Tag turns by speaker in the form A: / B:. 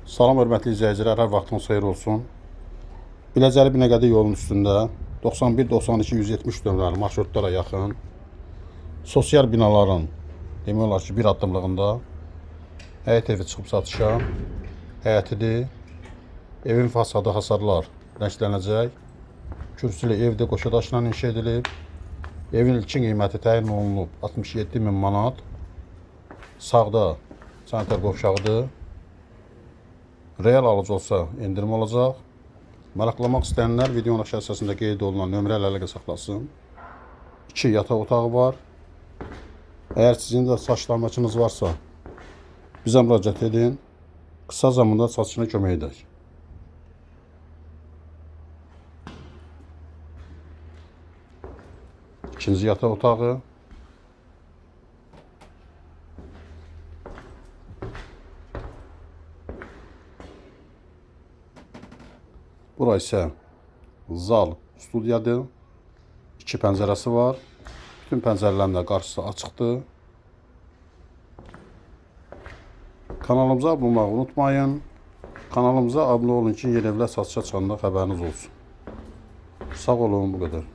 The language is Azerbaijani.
A: Salam hörmətli izləyicilər, hər vaxtınız xeyir olsun. Biləcəli Binəqədi yolunun üstündə 91-92-170 nömrəli marşrutlara yaxın sosial binaların demək olar ki, bir addımlığında həyət evi çıxıb satışa. Həyətidir. Evin fasadı hasarlar rənglənəcək. Kürsülü evdə qoşadaşla inşa edilib. Evin ilkin qiyməti təyin olunub 67.000 manat. Sağda sanitar qovşağıdır. Real alıcı olsa endirim olacaq. Maraqlamaq istəyənlər videonun aşağı hissəsində qeyd olunan nömrə ilə əlaqə saxlasın. 2 yataq otağı var. Əgər sizin də saçlanmacınız varsa bizə müraciət edin. Qısa zamanda satışına kömək edək. İkinci yataq otağı. Bura isə zal studiyadır. 2 pəncərəsi var. Bütün pəncərələrin də qarşısı açıqdır. Kanalımıza abunə olmağı unutmayın. Kanalımıza abunə olun ki, yeni evlər satışa çıxanda xəbəriniz olsun. Sağ olun, bu qədər.